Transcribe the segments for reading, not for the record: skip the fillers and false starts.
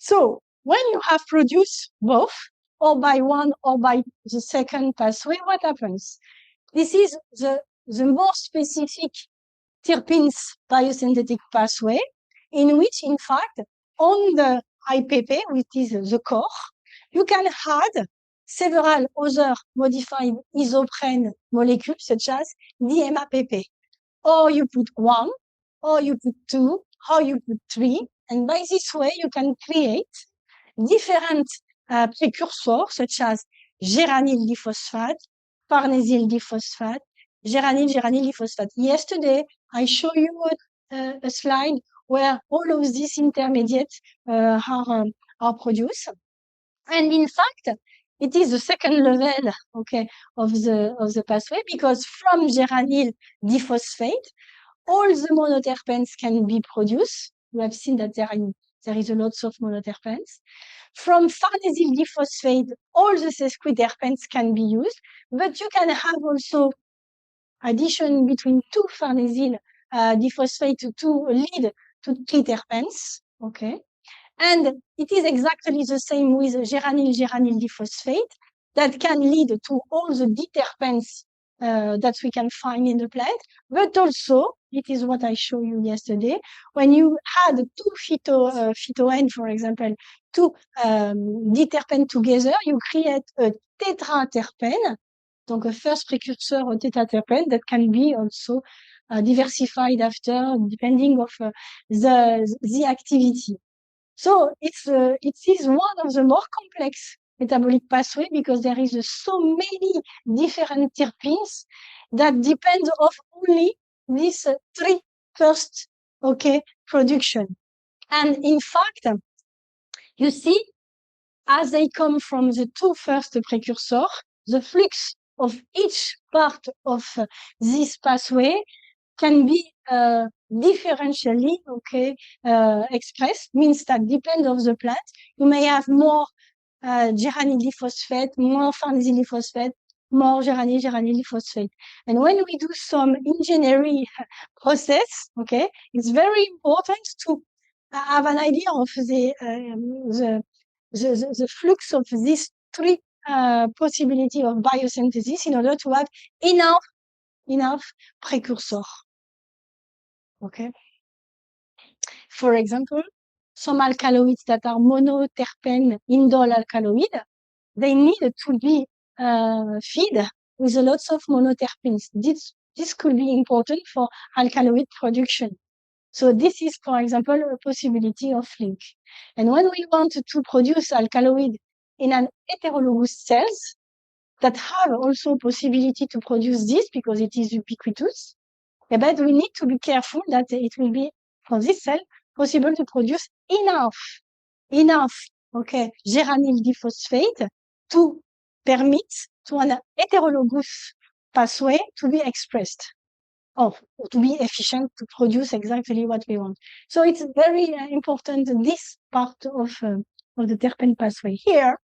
So when you have produced both, or by one or by the second pathway, what happens? This is the more specific terpenes biosynthetic pathway, in which, in fact, on the IPP, which is the core, you can add several other modified isoprene molecules, such as DMAPP. Or you put one, or you put two, or you put three, and by this way, you can create different precursors, such as geranyl diphosphate, farnesyl diphosphate, geranyl diphosphate. Yesterday, I showed you a slide where all of these intermediates are produced. And in fact, it is the second level, okay, of the pathway, because from geranyl diphosphate, all the monoterpenes can be produced. We have seen that there is a lot of monoterpenes. From farnesyl diphosphate, all the sesquiterpenes can be used, but you can have also addition between two farnesyl diphosphate to lead to triterpenes, okay? And it is exactly the same with geranyl diphosphate that can lead to all the diterpenes that we can find in the plant, but also, it is what I showed you yesterday, when you add two phytoene, for example, two diterpenes together, you create a tetraterpene, donc a first precursor of tetraterpene that can be also diversified after, depending of the activity. So it is one of the more complex metabolic pathway because there is so many different terpenes that depend of only these three first, okay, production. And in fact, you see, as they come from the two first precursor, the flux of each part of this pathway can be differentially, okay, expressed, means that depends on the plant. You may have more geranyl diphosphate, more farnesyl diphosphate, more geranyl diphosphate. And when we do some engineering process, okay, it's very important to have an idea of the flux of these three possibility of biosynthesis in order to have enough precursor. Okay. For example, some alkaloids that are monoterpene indole alkaloid, they need to be fed with a lot of monoterpenes. This could be important for alkaloid production. So this is, for example, a possibility of link. And when we want to produce alkaloid in an heterologous cells that have also possibility to produce this because it is ubiquitous, but we need to be careful that it will be, for this cell, possible to produce enough, okay, geranyl diphosphate to permit to an heterologous pathway to be expressed, or to be efficient to produce exactly what we want. So it's very important, this part of the terpene pathway. Here,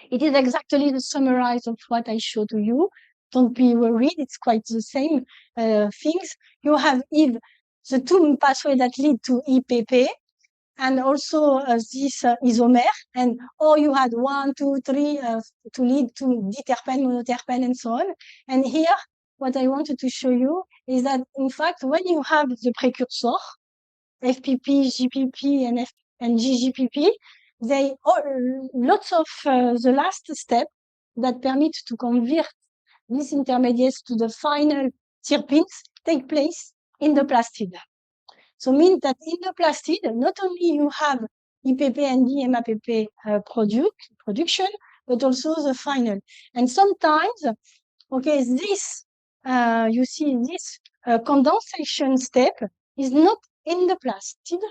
it is exactly the summary of what I showed to you. Don't be worried, it's quite the same things. You have the two pathways that lead to IPP, and also this isomer, or you had 1, 2, 3 to lead to diterpene, monoterpene, and so on. And here, what I wanted to show you is that, in fact, when you have the precursor, FPP, GPP, and GGPP, they lots of the last step that permit to convert these intermediates to the final terpenes take place in the plastid. So means that in the plastid, not only you have IPP and DMAPP production, but also the final. And sometimes, okay, this, you see this condensation step is not in the plastid,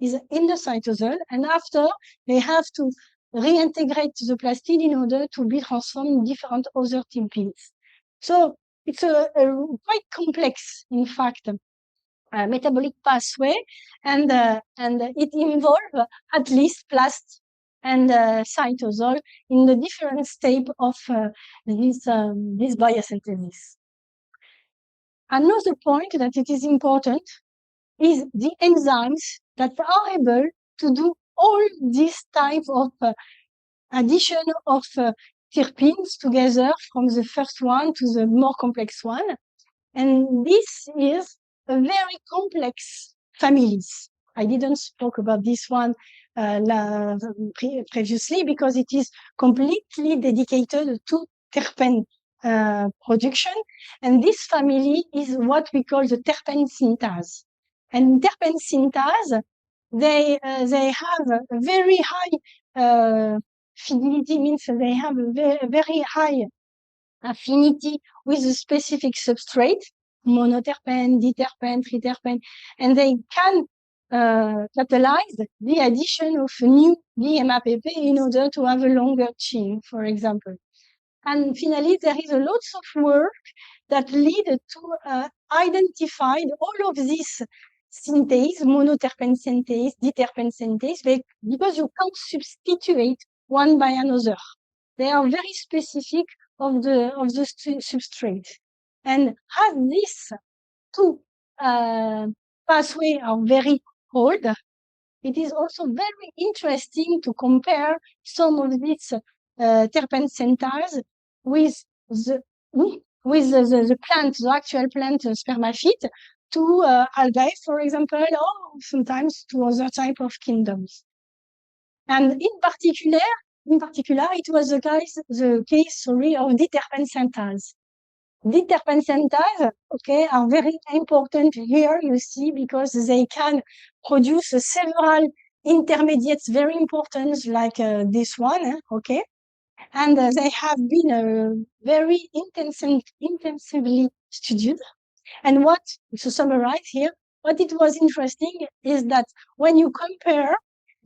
is in the cytosol, and after they have to reintegrate the plastid in order to be transformed in different other terpenes. So it's a quite complex, in fact, metabolic pathway, and it involves at least plast and cytosol in the different state of this biosynthesis. Another point that it is important is the enzymes that are able to do all this type of addition of terpenes together from the first one to the more complex one. And this is a very complex families. I didn't spoke about this one previously because it is completely dedicated to terpene production. And this family is what we call the terpene synthase. And terpene synthase, they have a very high fidelity, means they have a very high affinity with a specific substrate, monoterpene, diterpene, triterpene, and they can catalyze the addition of a new DMAPP in order to have a longer chain, for example. And finally, there is a lot of work that lead to identify all of these synthase, monoterpene synthase, diterpene synthase, because you can't substitute one by another. They are very specific of the substrate. And as these two pathways are very old, it is also very interesting to compare some of these terpene synthase with the plant, the actual plant spermaphyte, to algae, for example, or sometimes to other type of kingdoms. And in particular, it was the case of diterpene synthase. Diterpene synthase, okay, are very important here, you see, because they can produce several intermediates very important, like this one, okay, and they have been very intensively studied. And to summarize here, what it was interesting is that when you compare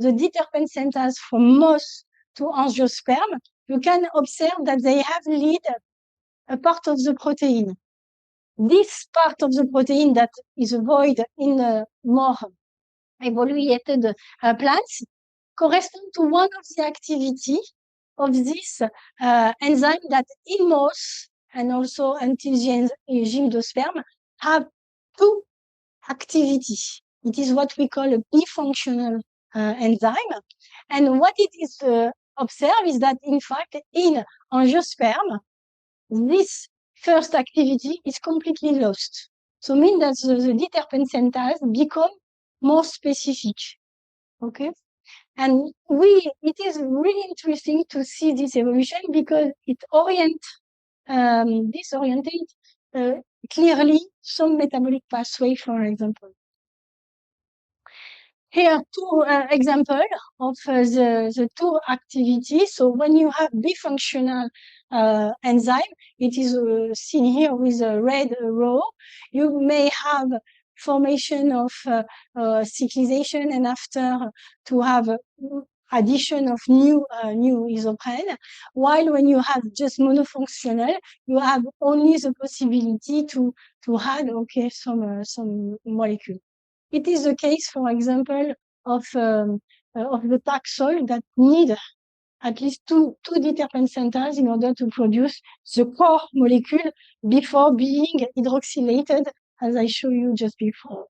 the diterpene synthase from moss to angiosperm, you can observe that they have lead a part of the protein. This part of the protein that is avoided in more evaluated plants correspond to one of the activity of this enzyme that in moss and also until the gymnosperm have two activities. It is what we call a bifunctional enzyme. And what it is observed is that, in fact, in angiosperm, this first activity is completely lost. So means that the diterpene synthase become more specific. Okay? And it is really interesting to see this evolution because it disorientates clearly some metabolic pathway, for example. Here, two examples of the two activities. So when you have bifunctional enzyme, it is seen here with a red row. You may have formation of cyclization and after to have addition of new isoprene, while when you have just monofunctional, you have only the possibility to add some molecule. It is the case, for example, of the Taxol that need at least two diterpene synthase in order to produce the core molecule before being hydroxylated, as I showed you just before.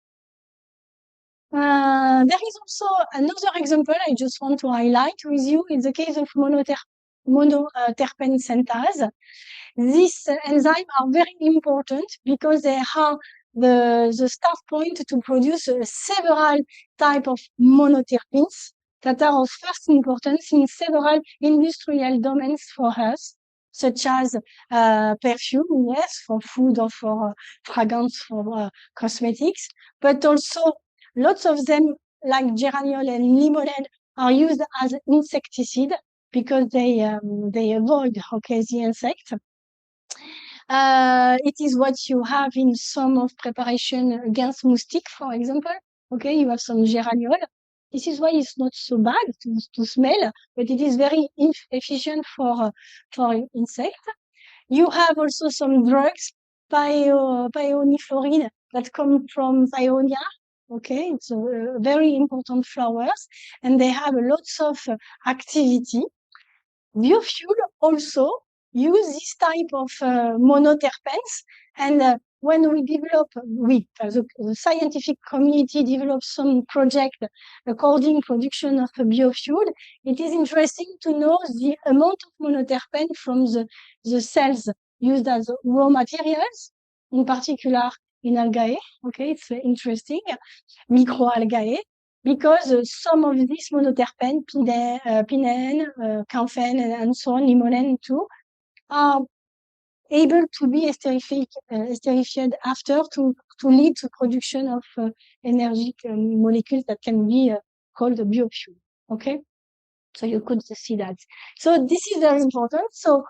There is also another example I just want to highlight with you in the case of monoterpene synthase. These enzymes are very important because they are the start point to produce several type of monoterpenes that are of first importance in several industrial domains for us, such as perfume, yes, for food or for fragrance, for cosmetics, but also lots of them, like geraniol and limonene, are used as insecticide because they avoid, okay, the insect. It is what you have in some of preparation against moustique, for example. Okay, you have some geraniol. This is why it's not so bad to smell, but it is very efficient for insect. You have also some drugs, pioniflorine, that come from Paeonia. Okay, it's very important flowers, and they have lots of activity. Biofuel also use this type of monoterpenes, and when we develop, the scientific community develops some project according production of a biofuel, it is interesting to know the amount of monoterpene from the cells used as raw materials, in particular in algae. Okay, it's interesting, microalgae, because some of these monoterpene, pinene, camphene, and so on, limonene too, are able to be esterified after to lead to production of energetic molecules that can be called biofuel. Okay, so you could see that. So this is very important. So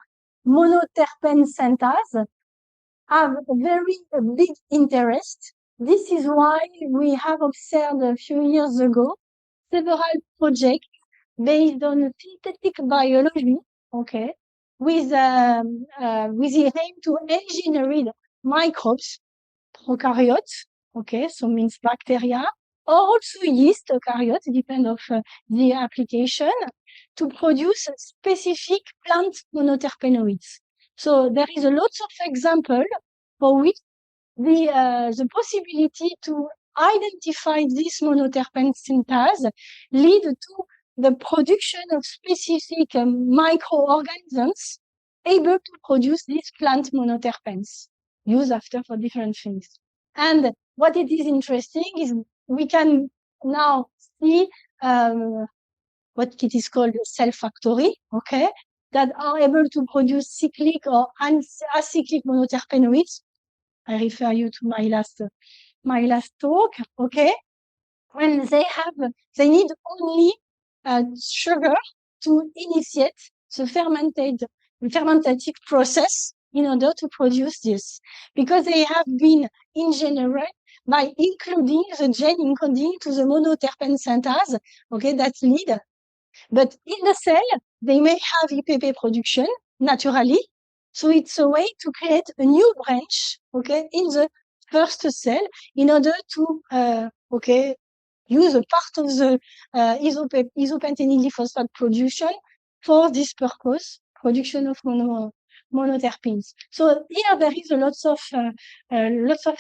monoterpene synthase have a very big interest. This is why we have observed a few years ago several projects based on synthetic biology, okay, with the aim to engineer microbes, prokaryotes, okay, so means bacteria, or also yeast eukaryotes, depend of the application, to produce specific plant monoterpenoids. So there is a lot of example for which the possibility to identify this monoterpene synthase lead to the production of specific microorganisms able to produce these plant monoterpenes used after for different things. And what it is interesting is we can now see what it is called cell factory, okay, that are able to produce cyclic or acyclic monoterpenoids. I refer you to my last talk, okay? When they need only sugar to initiate the fermentative process in order to produce this, because they have been engineered by including the gene encoding to the monoterpene synthase, okay, that lead. But in the cell, they may have IPP production naturally. So it's a way to create a new branch, okay, in the first cell in order to, okay, use a part of the isopentenyl diphosphate production for this purpose, production of monoterpenes. So here there is lots of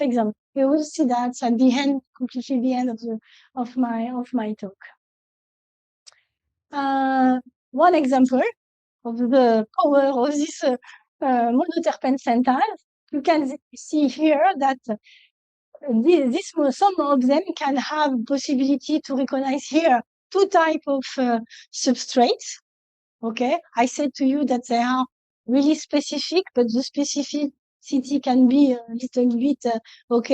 examples. You will see that at the end, completely the end of my talk. One example of the power of this monoterpene synthase, you can see here that some of them can have possibility to recognize here two types of substrates. Okay, I said to you that they are really specific, but the specificity can be a little bit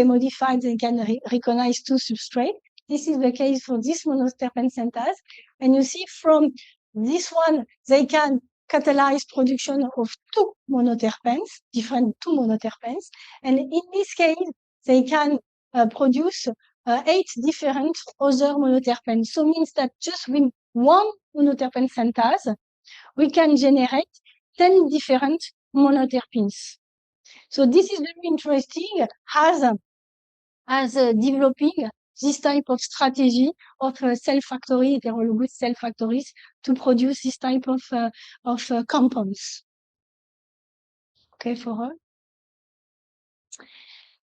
modified and can recognize two substrates. This is the case for this monoterpene synthase, and you see from this one they can catalyze production of two monoterpenes, two monoterpenes, and in this case they can produce 8 different other monoterpenes. So means that just with one monoterpene synthase, we can generate 10 different monoterpenes. So this is very interesting as developing this type of strategy of cell factory, heterologous cell factories, to produce this type of compounds. Okay, for her.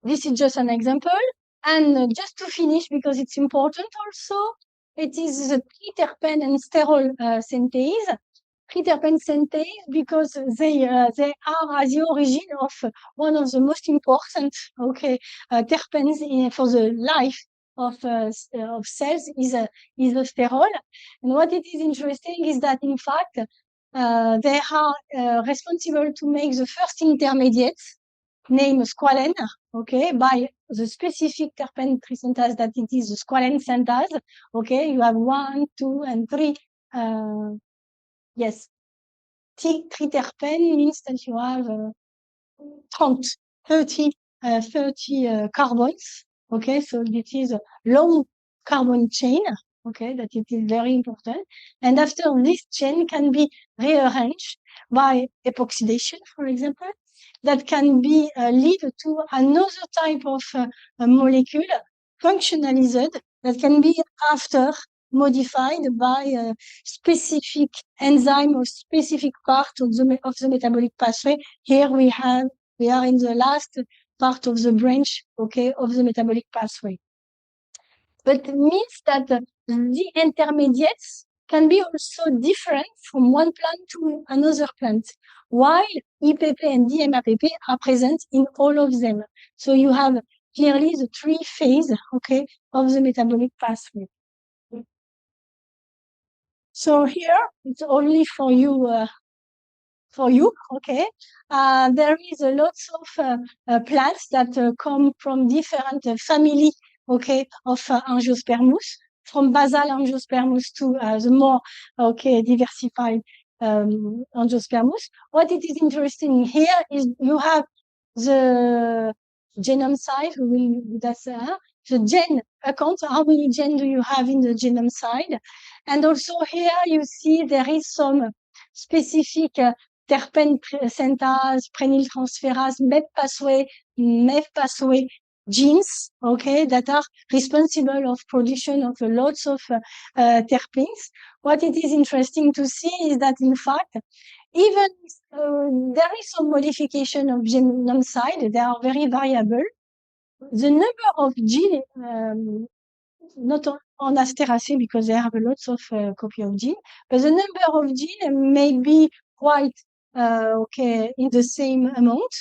This is just an example. And just to finish, because it's important also, it is the triterpene and sterol synthase. Triterpene synthase because they are at the origin of one of the most important terpenes for the life of cells is a sterol. And what it is interesting is that in fact they are responsible to make the first intermediates named squalene, okay, by the specific terpene trisynthase that it is the squalene synthase. Okay, you have 1, 2, and 3. Yes, triterpene means that you have 30 carbons. Okay, so it is a long carbon chain. Okay, that it is very important. And after this chain can be rearranged by epoxidation, for example, that can be lead to another type of molecule, functionalized, that can be after modified by a specific enzyme or specific part of the metabolic pathway. Here we are in the last part of the branch, okay, of the metabolic pathway. But it means that the intermediates can be also different from one plant to another plant, while EPP and DMAPP are present in all of them. So you have clearly the three phases, okay, of the metabolic pathway. So here it's only for you, okay. There is a lots of plants that come from different family, okay, of Angiospermus, from basal Angiospermus to the more, okay, diversified Angiospermus. What it is interesting here is you have the genome side, the gene account, how many genes do you have in the genome side? And also here you see there is some specific terpene synthase, prenyltransferase, MEF pathway genes, okay, that are responsible of production of lots of terpenes. What it is interesting to see is that in fact, even there is some modification of genome side, they are very variable. The number of genes, not on Asteracea because they have lots of copy of gene, but the number of genes may be quite okay in the same amount.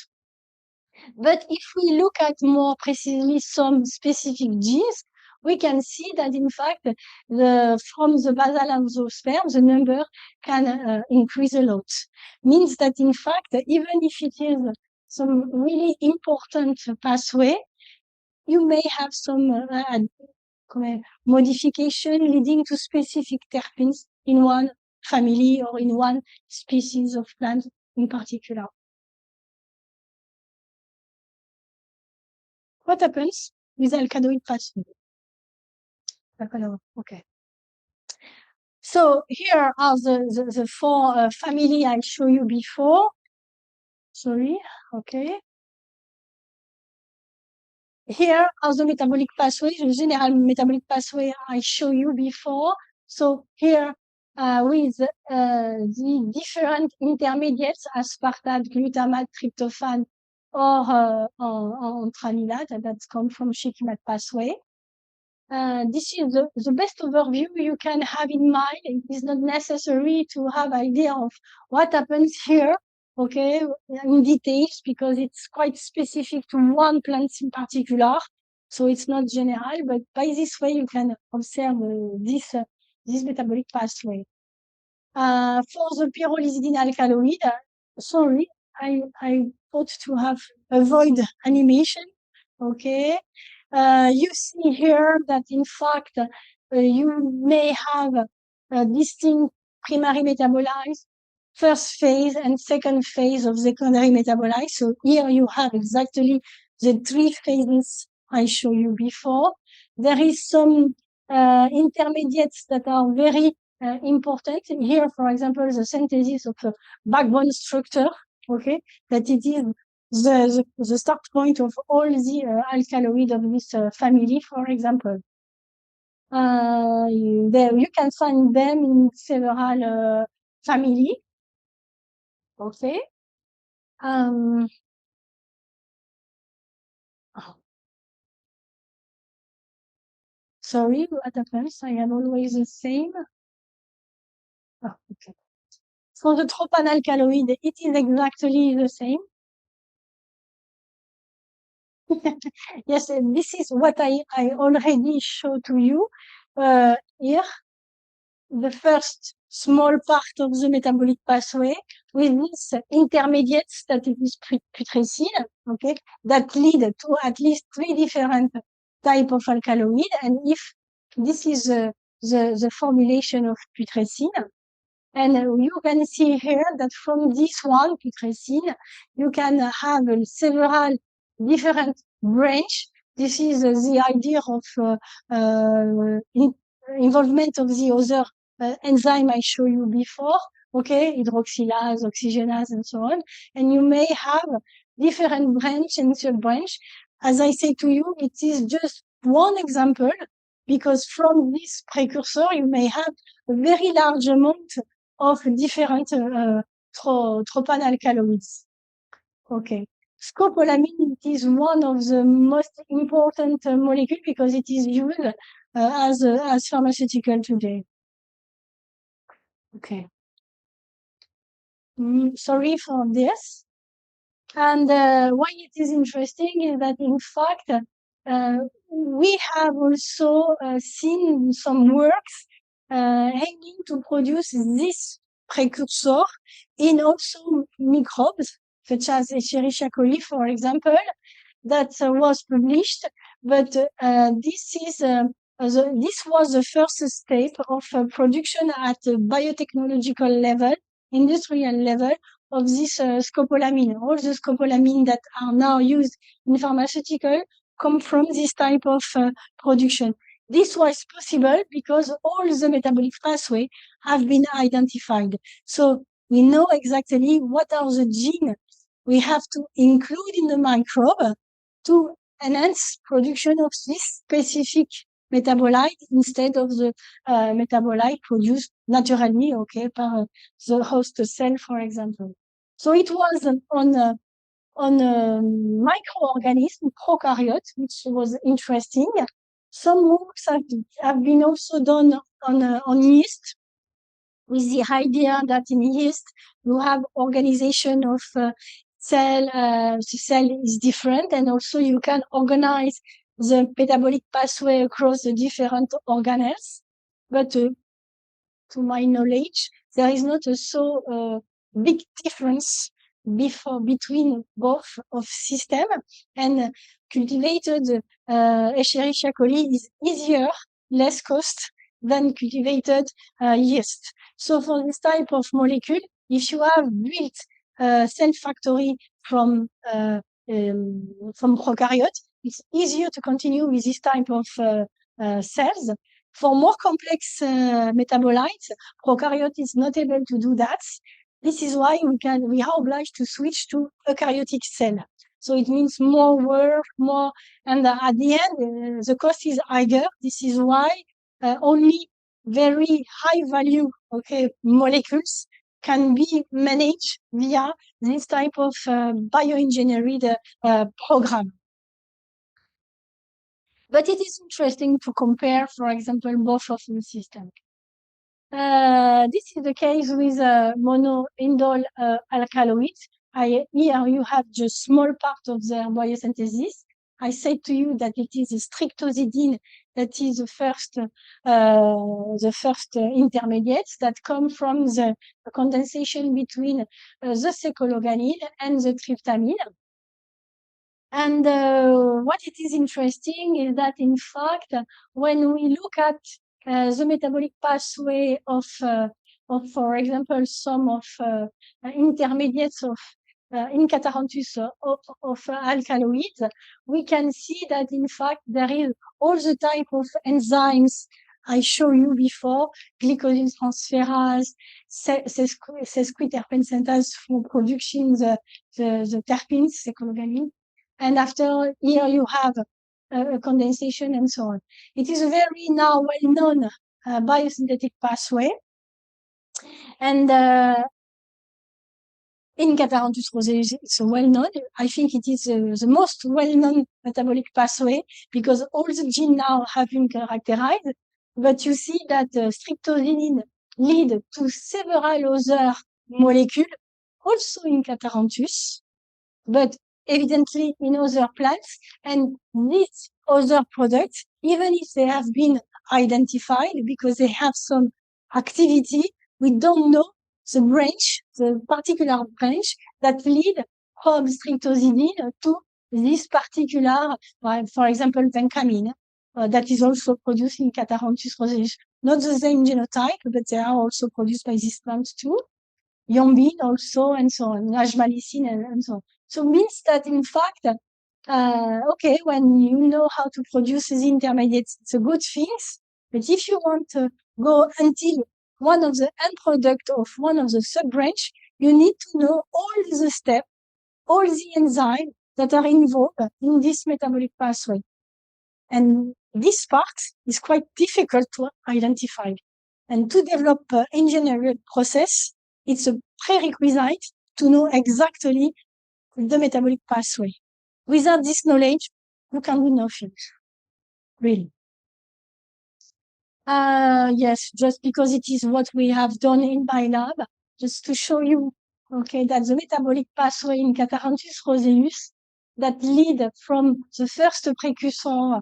But if we look at more precisely some specific genes, we can see that in fact from the basal angiosperm the number can increase a lot. Means that in fact even if it is some really important pathway, you may have some modification leading to specific terpenes in one family or in one species of plant in particular. What happens with alkaloid pathway? Okay. So here are the four family I showed you before. Sorry, okay. Here are the metabolic pathways, the general metabolic pathway I showed you before. So here with the different intermediates, aspartate, glutamate, tryptophan, or tranilate that come from Shikimate pathway. This is the best overview you can have in mind. It is not necessary to have idea of what happens here, okay, in details, because it's quite specific to one plant in particular. So it's not general, but by this way you can observe this metabolic pathway. For the pyrrolizidine alkaloid, sorry, I thought to have avoid animation, okay. You see here that in fact you may have a distinct primary metabolites, first phase and second phase of secondary metabolites. So here you have exactly the three phases I showed you before. There is some intermediates that are very important. Here, for example, the synthesis of a backbone structure, okay, that it is the start point of all the alkaloids of this family, for example. You can find them in several family. Okay. Sorry, what happens? I am always the same. Oh, okay. For the tropanalkaloid, it is exactly the same. Yes, this is what I already showed to you here. The first small part of the metabolic pathway with these intermediates that it is putrescine, okay, that lead to at least three different type of alkaloid. And if this is the formulation of putrescine, and you can see here that from this one, putrescine, you can have several different branch. This is the idea of involvement of the other enzyme I showed you before, okay, hydroxylase, oxygenase, and so on. And you may have different branch and sub-branch. As I say to you, it is just one example, because from this precursor, you may have a very large amount of different tropanalkaloids. Okay. scopolamine is one of the most important molecule because it is used as pharmaceutical today. Okay. Sorry for this. And why it is interesting is that in fact we have also seen some works aiming to produce this precursor in also microbes such as Escherichia coli, for example, that was published. But this was the first step of production at a biotechnological level, industrial level, of this scopolamine. All the scopolamine that are now used in pharmaceutical come from this type of production. This was possible because all the metabolic pathways have been identified. So we know exactly what are the genes we have to include in the microbe to enhance production of this specific metabolite instead of the metabolite produced naturally, okay, by the host cell, for example. So it was on microorganism prokaryote, which was interesting. Some works have been also done on yeast, with the idea that in yeast you have organization of cell. The cell is different, and also you can organize the metabolic pathway across the different organelles. But to my knowledge, there is not a so big difference between both of system, and cultivated Escherichia coli is easier, less cost than cultivated yeast. So for this type of molecule, if you have built a cell factory from prokaryote, it's easier to continue with this type of cells. For more complex metabolites, prokaryote is not able to do that. This is why we are obliged to switch to eukaryotic cell. So it means more work, and at the end, the cost is higher. This is why only very high value, okay, molecules can be managed via this type of bioengineered program. But it is interesting to compare, for example, both of the systems. This is the case with monoindole alkaloids. Here you have just small part of their biosynthesis. I said to you that it is a streptozidine that is the first intermediates that come from the condensation between the secologanine and the tryptamine. And what it is interesting is that, in fact, when we look at the metabolic pathway of, for example, some of intermediates of Incatarrhanthus of alkaloids, we can see that, in fact, there is all the type of enzymes I showed you before: glycosyl transferase, sesquiterpene synthase for producing the terpenes, secologanine. And after here you have a condensation and so on. It is a very now well-known biosynthetic pathway. And Incatarrhanthus roseus is well-known. I think it is the most well-known metabolic pathway because all the genes now have been characterized. But you see that streptozidine lead to several other molecules, also in Incatarrhanthus, but evidently in other plants. And these other products, even if they have been identified because they have some activity, we don't know the branch, the particular branch that lead from streptozidine to this particular, for example, vancomycin, that is also produced in Incatarrhanthus roseus. Not the same genotype, but they are also produced by these plants too. Yombin also, and so on, najmalicin, and so on. So means that, in fact, okay, when you know how to produce the intermediates, it's a good thing. But if you want to go until one of the end product of one of the sub-branch, you need to know all the steps, all the enzymes that are involved in this metabolic pathway. And this part is quite difficult to identify. And to develop an engineered process, it's a prerequisite to know exactly the metabolic pathway. Without this knowledge, you can do nothing, really. Yes, just because it is what we have done in my lab, just to show you, okay, that the metabolic pathway in Catharanthus roseus that lead from the first precursor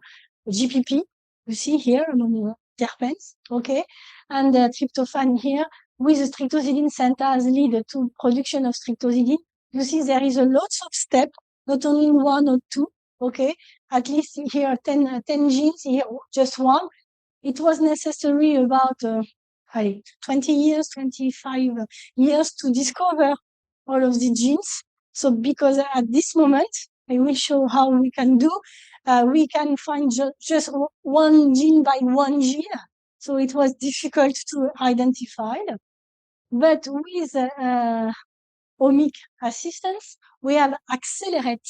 GPP, you see here among terpenes, okay, and tryptophan here with the streptozidine synthase lead to production of streptozidine. You see there is a lot of steps, not only one or two, okay, at least here 10 genes, here just one. It was necessary about 20 years, 25 years to discover all of the genes. So because at this moment, I will show how we can do, we can find just one gene by one gene. So it was difficult to identify. But with omic assistance, we have accelerated,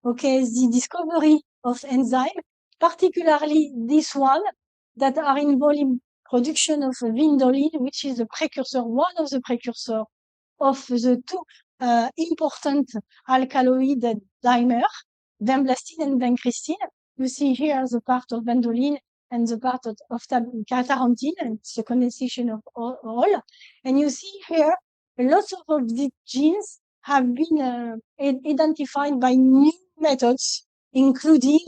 okay, the discovery of enzyme, particularly this one, that are involved in production of vindoline, which is the precursor, one of the precursor of the two important alkaloid dimer, vinblastine and vincristine. You see here the part of vindoline and the part of catharanthine, and it's a condensation of all. And you see here, lots of these genes have been identified by new methods, including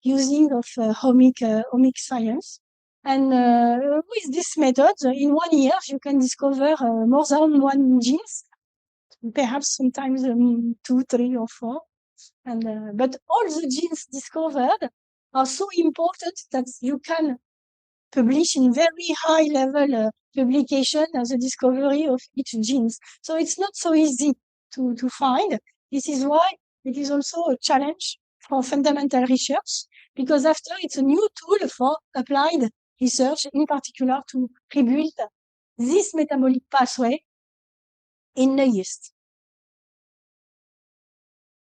using of omic science. And with this method, in 1 year, you can discover more than one genes, perhaps sometimes 2, 3, or 4. And but all the genes discovered are so important that you can publish in very high level publication as a discovery of each genes. So it's not so easy to find. This is why it is also a challenge for fundamental research, because after it's a new tool for applied research, in particular to rebuild this metabolic pathway in the yeast.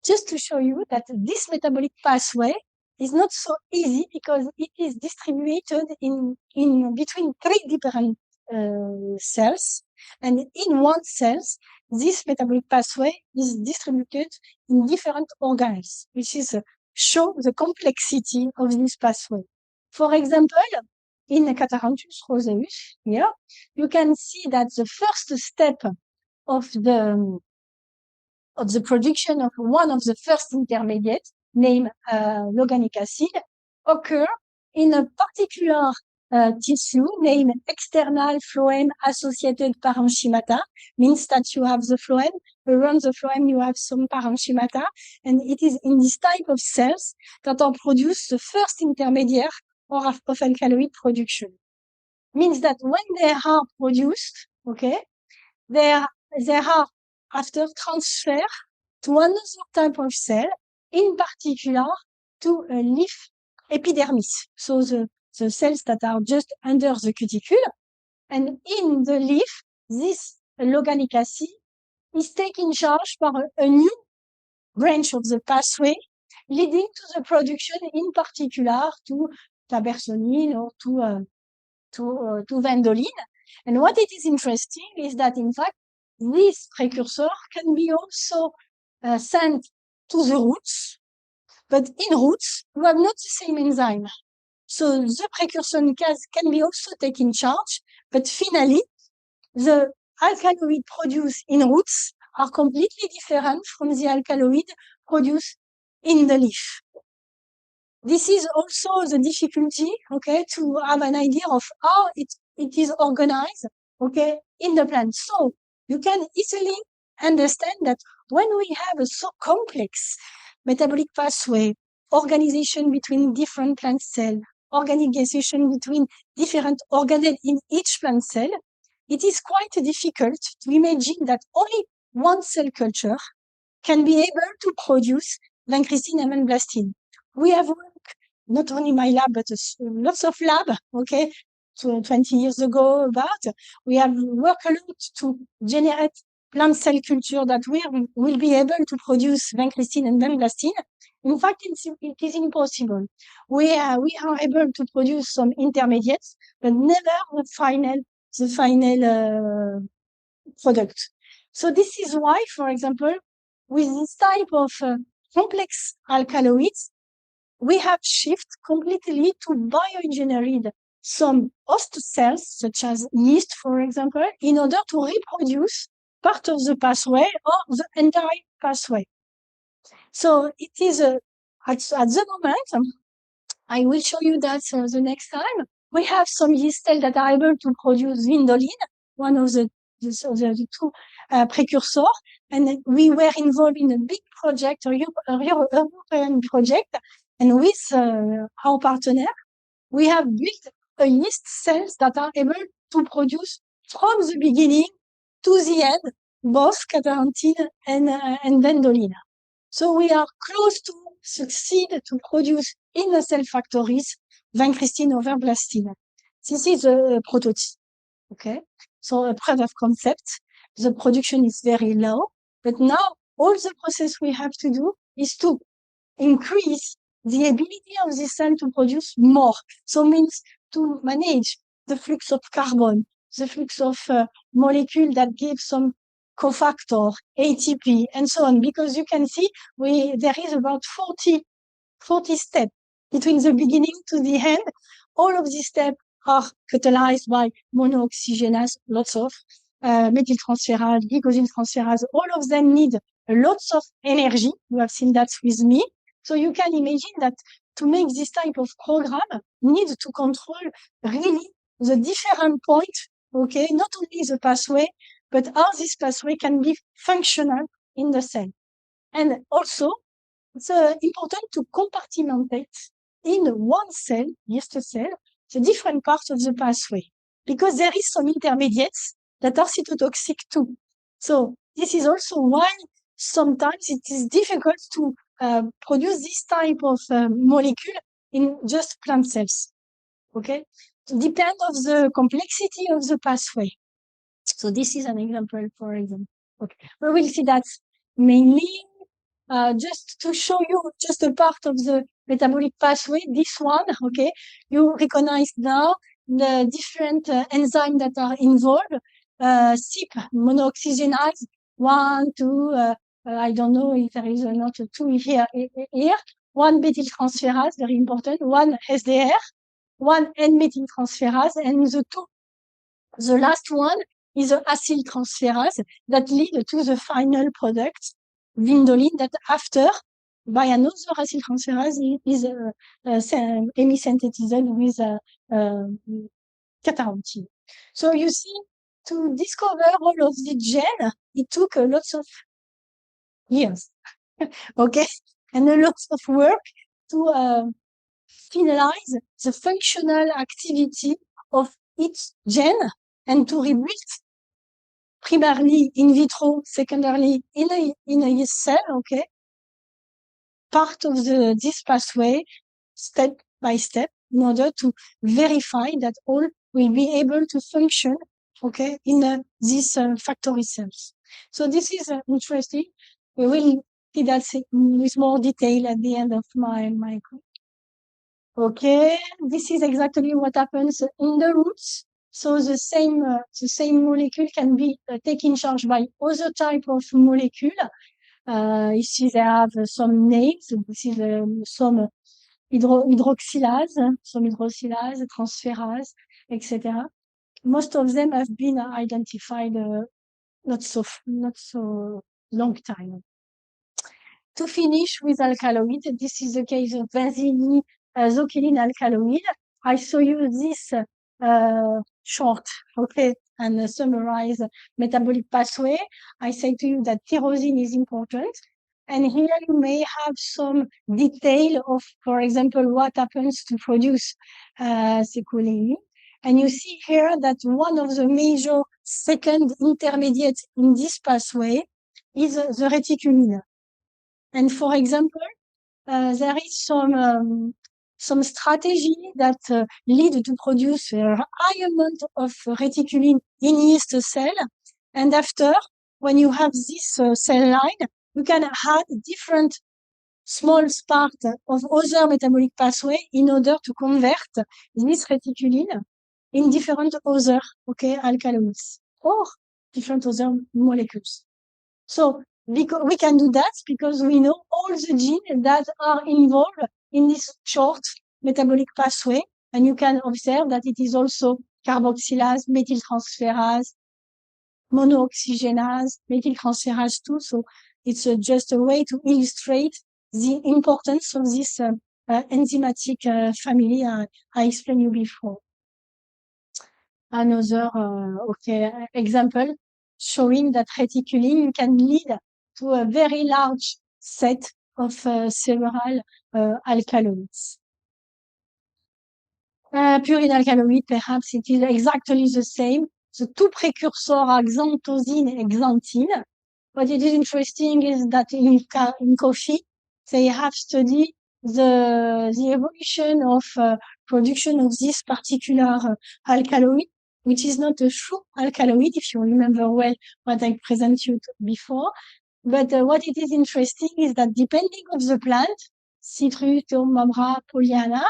Just to show you that this metabolic pathway is not so easy because it is distributed in between 3 different cells, and in one cell, this metabolic pathway is distributed in different organelles, which is show the complexity of this pathway. For example, in Catharanthus roseus here, you can see that the first step of the production of one of the first intermediates, named loganic acid, occur in a particular tissue named external phloem-associated parenchyma, means that you have the phloem, around the phloem you have some parenchyma, and it is in this type of cells that are produced the first intermediate of alkaloid production. Means that when they are produced, okay, they are after transfer to another type of cell, in particular to a leaf epidermis. So the cells that are just under the cuticle, and in the leaf, this loganic acid is taken charge by a new branch of the pathway, leading to the production, in particular, to tabersonine or to vindoline. And what it is interesting is that, in fact, this precursor can be also sent to the roots, but in roots, you have not the same enzyme. So the precursor can be also taken charge, but finally, the alkaloid produced in roots are completely different from the alkaloid produced in the leaf. This is also the difficulty, okay, to have an idea of how it is organized, okay, in the plant. So you can easily understand that when we have a so complex metabolic pathway, organization between different plant cells, organization between different organelles in each plant cell, it is quite difficult to imagine that only one cell culture can be able to produce vincristine and vinblastine. We have worked, not only my lab, but lots of lab, okay, 20 years ago about. We have worked a lot to generate plant cell culture that will be able to produce vincristine and vinblastine. In fact, it is impossible. We are able to produce some intermediates, but never the final product. So this is why, for example, with this type of complex alkaloids, we have shifted completely to bioengineered some host cells, such as yeast, for example, in order to reproduce part of the pathway or the entire pathway. So it is at the moment, I will show you that the next time. We have some yeast cells that are able to produce vindoline, one of the two precursors, and we were involved in a big project, a European project, and with our partner, we have built a yeast cells that are able to produce from the beginning to the end both caterantin and vindoline. So we are close to succeed to produce in the cell factories vincristine over blastine. This is a prototype, okay? So a proof of concept. The production is very low, but now all the process we have to do is to increase the ability of the cell to produce more. So means to manage the flux of carbon, the flux of molecule that give some cofactor, ATP, and so on. Because you can see there is about 40 steps between the beginning to the end. All of these steps are catalyzed by monooxygenase, lots of methyltransferase, glycosyl transferase. All of them need lots of energy. You have seen that with me. So you can imagine that to make this type of program needs to control really the different points, okay? Not only the pathway, but how this pathway can be functional in the cell. And also, it's important to compartmentate in one cell, yeast cell, the different parts of the pathway, because there is some intermediates that are cytotoxic too. So this is also why sometimes it is difficult to produce this type of molecule in just plant cells. Okay, it depends on the complexity of the pathway. So this is an example, for example. Okay, we will see that mainly just to show you just a part of the metabolic pathway. This one, okay, you recognize now the different enzymes that are involved. CYP, monooxygenase, 1, 2, I don't know if there is not a 2 here. One methyltransferase, very important, one SDR, one N-methyltransferase, and the last one is the acyltransferase that lead to the final product, vindoline, that after, by another acyltransferase, is hemisynthesized with catarrhine. So you see, to discover all of the gene, it took lots of years, okay, and a lot of work to finalize the functional activity of each gene and to rebuild primarily in vitro, secondarily in a yeast cell, okay, part of this pathway step by step in order to verify that all will be able to function, okay, in these factory cells. So this is interesting. We will see that with more detail at the end of my okay, this is exactly what happens in the roots. So the same molecule can be taken charge by other type of molecule. Ici, they have some names. This is some hydroxylase, transferase, etc. Most of them have been identified not so long time. To finish with alkaloid, this is the case of benzene zocyline alkaloid. I show you this short, okay, and summarize metabolic pathway. I say to you that tyrosine is important. And here you may have some detail of, for example, what happens to produce sequelae. And you see here that one of the major second intermediates in this pathway is the reticuline. And for example, there is some strategy that lead to produce a high amount of reticuline in yeast cell. And after, when you have this cell line, you can add different small part of other metabolic pathway in order to convert this reticuline in different other, okay, alkaloids or different other molecules. So because we can do that because we know all the genes that are involved in this short metabolic pathway. And you can observe that it is also carboxylase, methyltransferase, monooxygenase, methyltransferase too. So it's just a way to illustrate the importance of this enzymatic family I explained you before. Another example showing that reticulin can lead to a very large set of several alkaloids. Purine alkaloid, perhaps it is exactly the same. The two precursors are xanthosine and xanthine. What it is interesting is that in coffee, they have studied the evolution of production of this particular alkaloid, which is not a true alkaloid, if you remember well what I presented you before. But what it is interesting is that depending on the plant, citrus, mamra, pollyanna,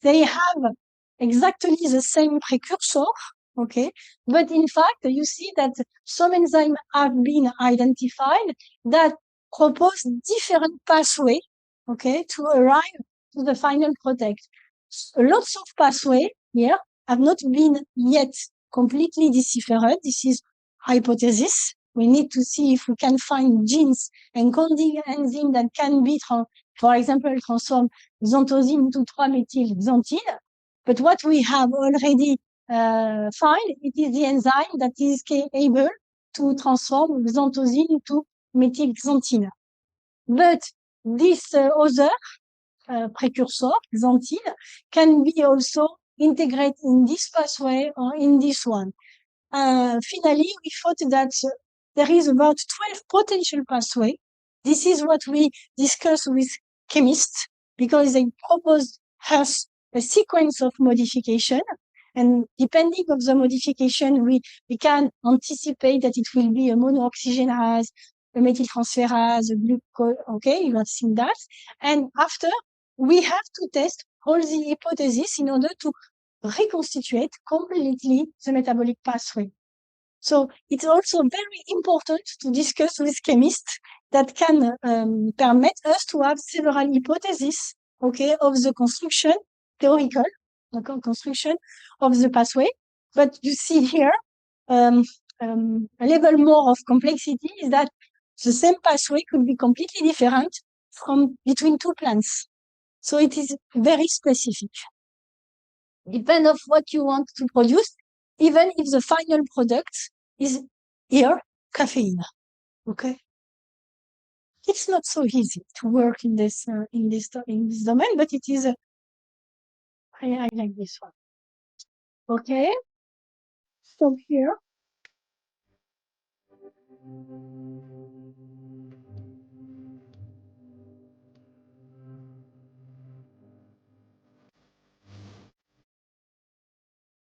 they have exactly the same precursor, okay? But in fact, you see that some enzymes have been identified that propose different pathway, okay, to arrive to the final product. Lots of pathway here have not been yet completely deciphered. This is hypothesis. We need to see if we can find genes encoding enzyme that can be, for example, transform xanthosine into 3-methylxanthine. But what we have already found, it is the enzyme that is able to transform xanthosine into methylxanthine. But this other precursor, xanthine, can be also integrated in this pathway or in this one. Finally, we thought that there is about 12 potential pathways. This is what we discussed with chemists because they proposed us a sequence of modification. And depending on the modification, we can anticipate that it will be a monooxygenase, a methyltransferase, a glucose. Okay, you have seen that. And after, we have to test all the hypotheses in order to reconstitute completely the metabolic pathway. So it's also very important to discuss with chemists that can permit us to have several hypotheses, okay, of the construction, theoretical construction of the pathway. But you see here a level more of complexity is that the same pathway could be completely different from between two plants. So it is very specific. Depend of what you want to produce, even if the final product is here, caffeine. Okay. It's not so easy to work in this domain, but it is. I like this one. Okay. Stop here.